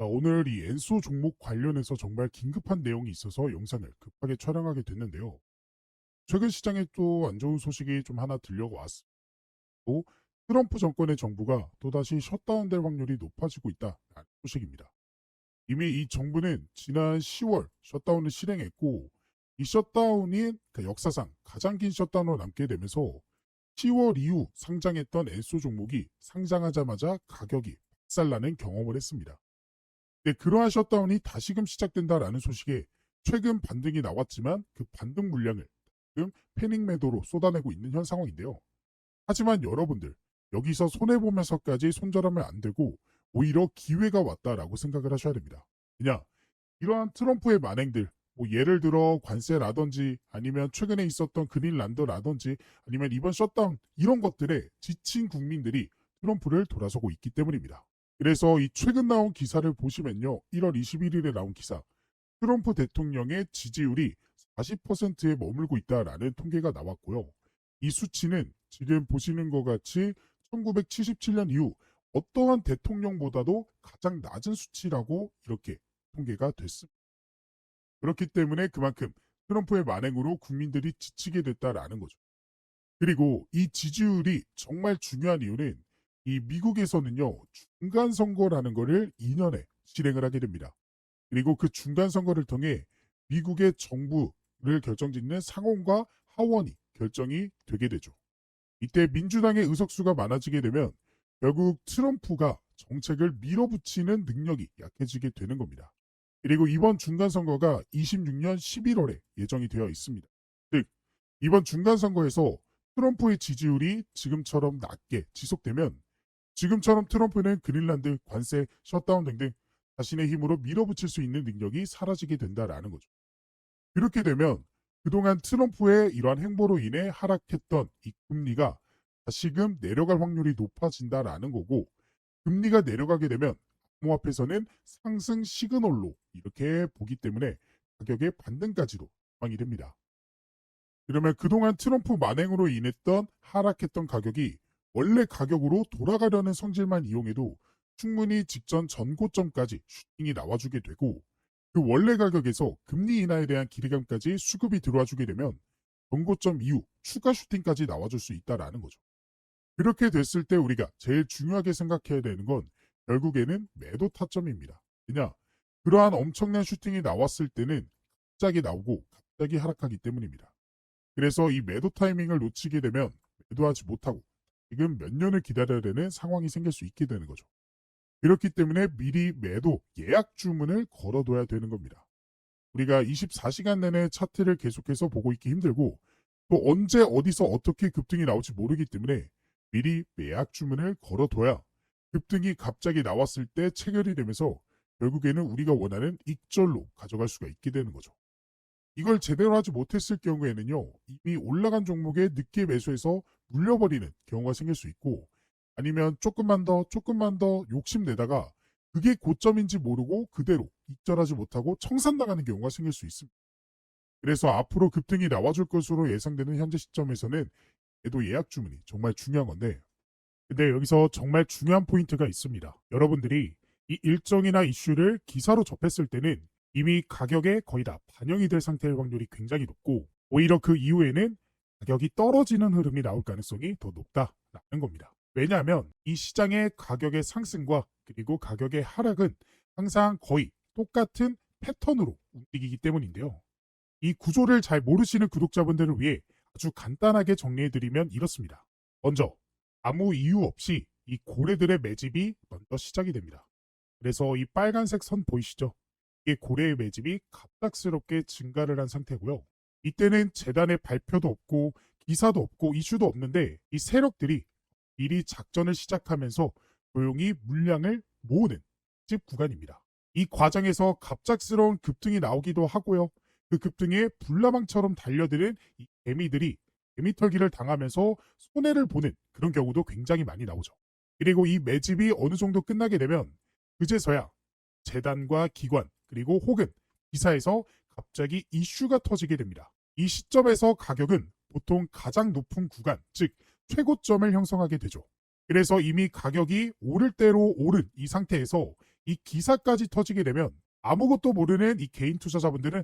오늘 이 엔소 종목 관련해서 정말 긴급한 내용이 있어서 영상을 급하게 촬영하게 됐는데요. 최근 시장에 또 안 좋은 소식이 좀 하나 들려왔고, 트럼프 정권의 정부가 또다시 셧다운될 확률이 높아지고 있다는 소식입니다. 이미 이 정부는 지난 10월 셧다운을 실행했고, 이 셧다운이 그 역사상 가장 긴 셧다운으로 남게 되면서 10월 이후 상장했던 엔소 종목이 상장하자마자 가격이 박살나는 경험을 했습니다. 네, 그러한 셧다운이 다시금 시작된다라는 소식에 최근 반등이 나왔지만 그 반등 물량을 지금 패닉 매도로 쏟아내고 있는 현 상황인데요. 하지만 여러분들 여기서 손해보면서까지 손절하면 안 되고 오히려 기회가 왔다라고 생각을 하셔야 됩니다. 그냥 이러한 트럼프의 만행들, 뭐 예를 들어 관세라든지 아니면 최근에 있었던 그린란드라든지 아니면 이번 셧다운 이런 것들에 지친 국민들이 트럼프를 돌아서고 있기 때문입니다. 그래서 이 최근 나온 기사를 보시면요. 1월 21일에 나온 기사. 트럼프 대통령의 지지율이 40%에 머물고 있다라는 통계가 나왔고요. 이 수치는 지금 보시는 것 같이 1977년 이후 어떠한 대통령보다도 가장 낮은 수치라고 이렇게 통계가 됐습니다. 그렇기 때문에 그만큼 트럼프의 만행으로 국민들이 지치게 됐다라는 거죠. 그리고 이 지지율이 정말 중요한 이유는 이 미국에서는요, 중간 선거라는 거를 2년에 실행을 하게 됩니다. 그리고 그 중간 선거를 통해 미국의 정부를 결정짓는 상원과 하원이 결정이 되게 되죠. 이때 민주당의 의석수가 많아지게 되면 결국 트럼프가 정책을 밀어붙이는 능력이 약해지게 되는 겁니다. 그리고 이번 중간 선거가 26년 11월에 예정이 되어 있습니다. 즉, 이번 중간 선거에서 트럼프의 지지율이 지금처럼 낮게 지속되면 지금처럼 트럼프는 그린란드, 관세, 셧다운 등등 자신의 힘으로 밀어붙일 수 있는 능력이 사라지게 된다라는 거죠. 그렇게 되면 그동안 트럼프의 이러한 행보로 인해 하락했던 이 금리가 다시금 내려갈 확률이 높아진다라는 거고, 금리가 내려가게 되면 암호화폐에서는 상승 시그널로 이렇게 보기 때문에 가격의 반등까지도 전망이 됩니다. 그러면 그동안 트럼프 만행으로 인했던 하락했던 가격이 원래 가격으로 돌아가려는 성질만 이용해도 충분히 직전 전고점까지 슈팅이 나와주게 되고, 그 원래 가격에서 금리 인하에 대한 기대감까지 수급이 들어와주게 되면 전고점 이후 추가 슈팅까지 나와줄 수 있다라는 거죠. 그렇게 됐을 때 우리가 제일 중요하게 생각해야 되는 건 결국에는 매도 타점입니다. 그냥 그러한 엄청난 슈팅이 나왔을 때는 갑자기 나오고 갑자기 하락하기 때문입니다. 그래서 이 매도 타이밍을 놓치게 되면 매도하지 못하고 지금 몇 년을 기다려야 되는 상황이 생길 수 있게 되는 거죠. 그렇기 때문에 미리 매도 예약 주문을 걸어둬야 되는 겁니다. 우리가 24시간 내내 차트를 계속해서 보고 있기 힘들고 또 언제 어디서 어떻게 급등이 나올지 모르기 때문에 미리 예약 주문을 걸어둬야 급등이 갑자기 나왔을 때 체결이 되면서 결국에는 우리가 원하는 익절로 가져갈 수가 있게 되는 거죠. 이걸 제대로 하지 못했을 경우에는요, 이미 올라간 종목에 늦게 매수해서 물려버리는 경우가 생길 수 있고, 아니면 조금만 더 욕심내다가 그게 고점인지 모르고 그대로 익절하지 못하고 청산당하는 경우가 생길 수 있습니다. 그래서 앞으로 급등이 나와줄 것으로 예상되는 현재 시점에서는 매도 예약 주문이 정말 중요한 건데, 근데 여기서 정말 중요한 포인트가 있습니다. 여러분들이 이 일정이나 이슈를 기사로 접했을 때는 이미 가격에 거의 다 반영이 될 상태일 확률이 굉장히 높고, 오히려 그 이후에는 가격이 떨어지는 흐름이 나올 가능성이 더 높다라는 겁니다. 왜냐하면 이 시장의 가격의 상승과 그리고 가격의 하락은 항상 거의 똑같은 패턴으로 움직이기 때문인데요. 이 구조를 잘 모르시는 구독자분들을 위해 아주 간단하게 정리해드리면 이렇습니다. 먼저 아무 이유 없이 이 고래들의 매집이 먼저 시작이 됩니다. 그래서 이 빨간색 선 보이시죠? 이게 고래의 매집이 갑작스럽게 증가를 한 상태고요. 이때는 재단의 발표도 없고 기사도 없고 이슈도 없는데 이 세력들이 미리 작전을 시작하면서 조용히 물량을 모으는 집 구간입니다. 이 과정에서 갑작스러운 급등이 나오기도 하고요. 그 급등에 불나방처럼 달려드는 이 개미들이 개미털기를 당하면서 손해를 보는 그런 경우도 굉장히 많이 나오죠. 그리고 이 매집이 어느 정도 끝나게 되면 그제서야 재단과 기관 그리고 혹은 기사에서 갑자기 이슈가 터지게 됩니다. 이 시점에서 가격은 보통 가장 높은 구간, 즉 최고점을 형성하게 되죠. 그래서 이미 가격이 오를 대로 오른 이 상태에서 이 기사까지 터지게 되면 아무것도 모르는 이 개인 투자자분들은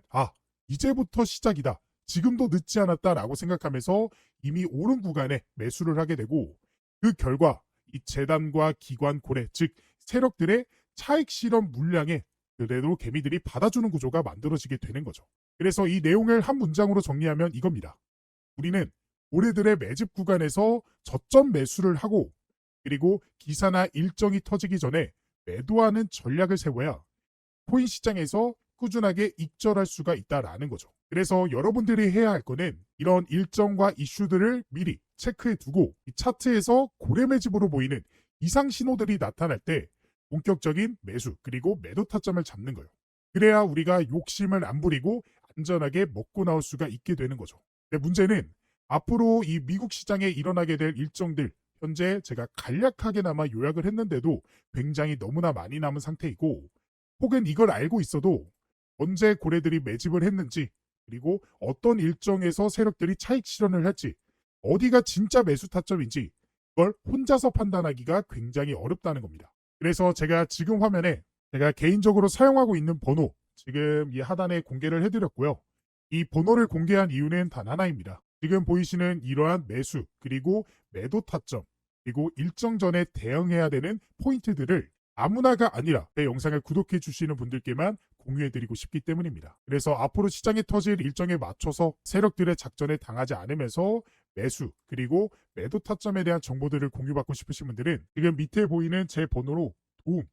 이제부터 시작이다. 지금도 늦지 않았다라고 생각하면서 이미 오른 구간에 매수를 하게 되고 그 결과 이 재단과 기관 고래 즉 세력들의 차익 실현 물량에 그대로 개미들이 받아주는 구조가 만들어지게 되는 거죠. 그래서 이 내용을 한 문장으로 정리하면 이겁니다. 우리는 고래들의 매집 구간에서 저점 매수를 하고 그리고 기사나 일정이 터지기 전에 매도하는 전략을 세워야 코인 시장에서 꾸준하게 익절할 수가 있다라는 거죠. 그래서 여러분들이 해야 할 거는 이런 일정과 이슈들을 미리 체크해 두고 이 차트에서 고래 매집으로 보이는 이상 신호들이 나타날 때 본격적인 매수 그리고 매도 타점을 잡는 거예요. 그래야 우리가 욕심을 안 부리고 안전하게 먹고 나올 수가 있게 되는 거죠. 근데 문제는 앞으로 이 미국 시장에 일어나게 될 일정들 현재 제가 간략하게나마 요약을 했는데도 굉장히 너무나 많이 남은 상태이고 혹은 이걸 알고 있어도 언제 고래들이 매집을 했는지 그리고 어떤 일정에서 세력들이 차익 실현을 할지 어디가 진짜 매수 타점인지 그걸 혼자서 판단하기가 굉장히 어렵다는 겁니다. 그래서 제가 지금 화면에 제가 개인적으로 사용하고 있는 번호 지금 이 하단에 공개를 해드렸고요. 이 번호를 공개한 이유는 단 하나입니다. 지금 보이시는 이러한 매수 그리고 매도 타점 그리고 일정 전에 대응해야 되는 포인트들을 아무나가 아니라 제 영상을 구독해 주시는 분들께만 공유해드리고 싶기 때문입니다. 그래서 앞으로 시장에 터질 일정에 맞춰서 세력들의 작전에 당하지 않으면서 매수 그리고 매도 타점에 대한 정보들을 공유받고 싶으신 분들은 지금 밑에 보이는 제 번호로 도움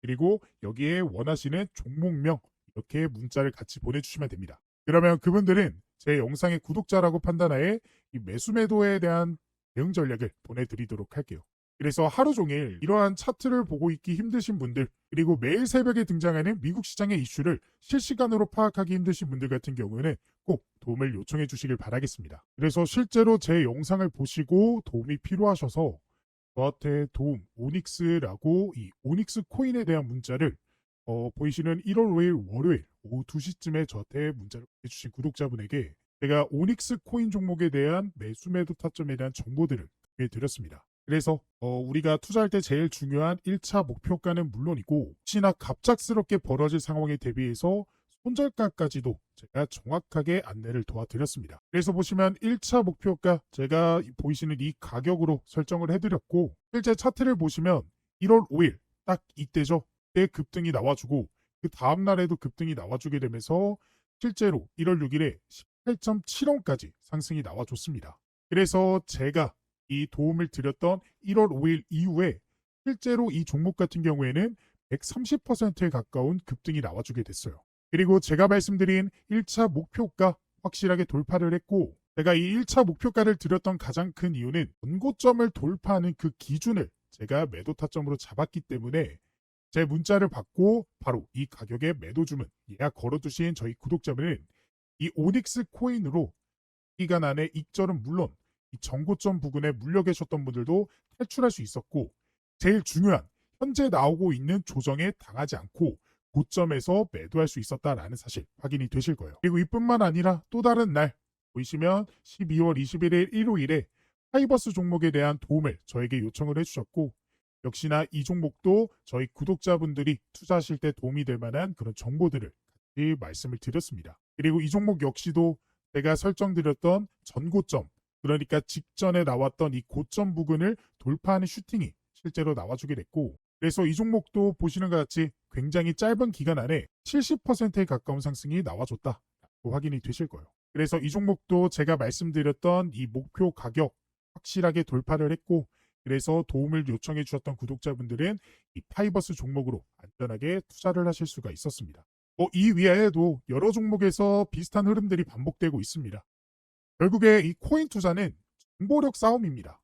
그리고 여기에 원하시는 종목명 이렇게 문자를 같이 보내주시면 됩니다. 그러면 그분들은 제 영상의 구독자라고 판단하에 이 매수 매도에 대한 대응 전략을 보내드리도록 할게요. 그래서 하루 종일 이러한 차트를 보고 있기 힘드신 분들 그리고 매일 새벽에 등장하는 미국 시장의 이슈를 실시간으로 파악하기 힘드신 분들 같은 경우에는 꼭 도움을 요청해 주시길 바라겠습니다. 그래서 실제로 제 영상을 보시고 도움이 필요하셔서 저한테 도움 오닉스라고 이 오닉스 코인에 대한 문자를 보이시는 1월 5일 월요일 오후 2시쯤에 저한테 문자를 보내주신 구독자분에게 제가 오닉스 코인 종목에 대한 매수 매도 타점에 대한 정보들을 드렸습니다. 그래서 우리가 투자할 때 제일 중요한 1차 목표가는 물론이고 혹시나 갑작스럽게 벌어질 상황에 대비해서 손절가까지도 제가 정확하게 안내를 도와드렸습니다. 그래서 보시면 1차 목표가 제가 보이시는 이 가격으로 설정을 해드렸고 실제 차트를 보시면 1월 5일 딱 이때죠. 때 급등이 나와주고 그 다음날에도 급등이 나와주게 되면서 실제로 1월 6일에 18.7원까지 상승이 나와줬습니다. 그래서 제가 이 도움을 드렸던 1월 5일 이후에 실제로 이 종목 같은 경우에는 130%에 가까운 급등이 나와주게 됐어요. 그리고 제가 말씀드린 1차 목표가 확실하게 돌파를 했고 제가 이 1차 목표가를 드렸던 가장 큰 이유는 전고점을 돌파하는 그 기준을 제가 매도 타점으로 잡았기 때문에 제 문자를 받고 바로 이 가격에 매도 주문 예약 걸어두신 저희 구독자분은 이 오닉스 코인으로 기간 안에 익절은 물론 이 전고점 부근에 물려 계셨던 분들도 탈출할 수 있었고 제일 중요한 현재 나오고 있는 조정에 당하지 않고 고점에서 매도할 수 있었다라는 사실 확인이 되실 거예요. 그리고 이뿐만 아니라 또 다른 날 보이시면 12월 21일 일요일에 파이버스 종목에 대한 도움을 저에게 요청을 해주셨고 역시나 이 종목도 저희 구독자분들이 투자하실 때 도움이 될 만한 그런 정보들을 같이 말씀을 드렸습니다. 그리고 이 종목 역시도 제가 설정드렸던 전고점 그러니까 직전에 나왔던 이 고점 부근을 돌파하는 슈팅이 실제로 나와주게 됐고 그래서 이 종목도 보시는 것 같이 굉장히 짧은 기간 안에 70%에 가까운 상승이 나와줬다 확인이 되실 거예요. 그래서 이 종목도 제가 말씀드렸던 이 목표 가격 확실하게 돌파를 했고 그래서 도움을 요청해 주셨던 구독자분들은 이 파이버스 종목으로 안전하게 투자를 하실 수가 있었습니다. 이 외에도 여러 종목에서 비슷한 흐름들이 반복되고 있습니다. 결국에 이 코인 투자는 정보력 싸움입니다.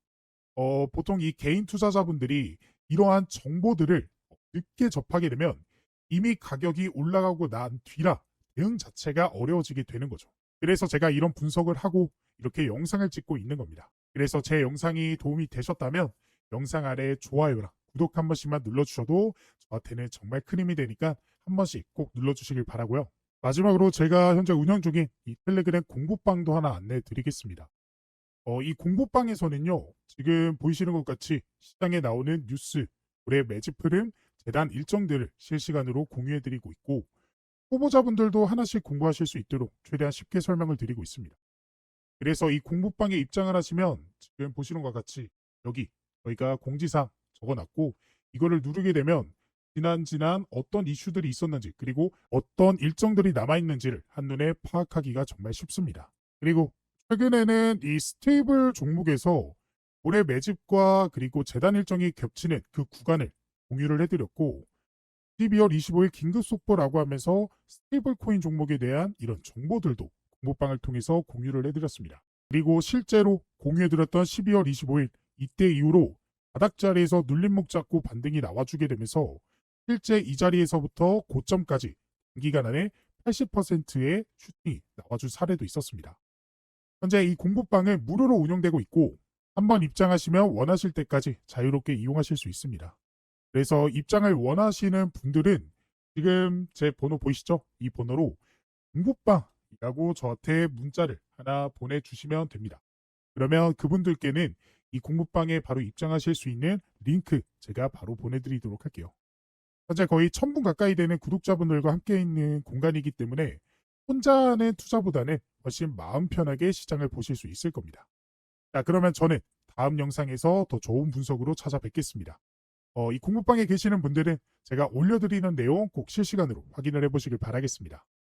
보통 이 개인 투자자분들이 이러한 정보들을 늦게 접하게 되면 이미 가격이 올라가고 난 뒤라 대응 자체가 어려워지게 되는 거죠. 그래서 제가 이런 분석을 하고 이렇게 영상을 찍고 있는 겁니다. 그래서 제 영상이 도움이 되셨다면 영상 아래 좋아요랑 구독 한 번씩만 눌러주셔도 저한테는 정말 큰 힘이 되니까 한 번씩 꼭 눌러주시길 바라고요. 마지막으로 제가 현재 운영 중인 이 텔레그램 공부방도 하나 안내해 드리겠습니다. 이 공부방에서는요 지금 보이시는 것 같이 시장에 나오는 뉴스, 올해 매집 흐름 재단 일정들을 실시간으로 공유해드리고 있고 후보자분들도 하나씩 공부하실 수 있도록 최대한 쉽게 설명을 드리고 있습니다. 그래서 이 공부방에 입장을 하시면 지금 보시는 것과 같이 여기 저희가 공지사항 적어놨고 이거를 누르게 되면 지난 어떤 이슈들이 있었는지 그리고 어떤 일정들이 남아있는지를 한눈에 파악하기가 정말 쉽습니다. 그리고 최근에는 이 스테이블 종목에서 올해 매집과 그리고 재단 일정이 겹치는 그 구간을 공유를 해드렸고 12월 25일 긴급 속보라고 하면서 스테이블 코인 종목에 대한 이런 정보들도 공모방을 통해서 공유를 해드렸습니다. 그리고 실제로 공유해드렸던 12월 25일 이때 이후로 바닥 자리에서 눌림목 잡고 반등이 나와주게 되면서 실제 이 자리에서부터 고점까지 단기간 안에 80%의 슈팅이 나와줄 사례도 있었습니다. 현재 이 공부방은 무료로 운영되고 있고 한번 입장하시면 원하실 때까지 자유롭게 이용하실 수 있습니다. 그래서 입장을 원하시는 분들은 지금 제 번호 보이시죠? 이 번호로 공부방이라고 저한테 문자를 하나 보내주시면 됩니다. 그러면 그분들께는 이 공부방에 바로 입장하실 수 있는 링크 제가 바로 보내드리도록 할게요. 현재 거의 1000분 가까이 되는 구독자분들과 함께 있는 공간이기 때문에 혼자 하는 투자보다는 훨씬 마음 편하게 시장을 보실 수 있을 겁니다. 자, 그러면 저는 다음 영상에서 더 좋은 분석으로 찾아뵙겠습니다. 이 공부방에 계시는 분들은 제가 올려드리는 내용 꼭 실시간으로 확인을 해보시길 바라겠습니다.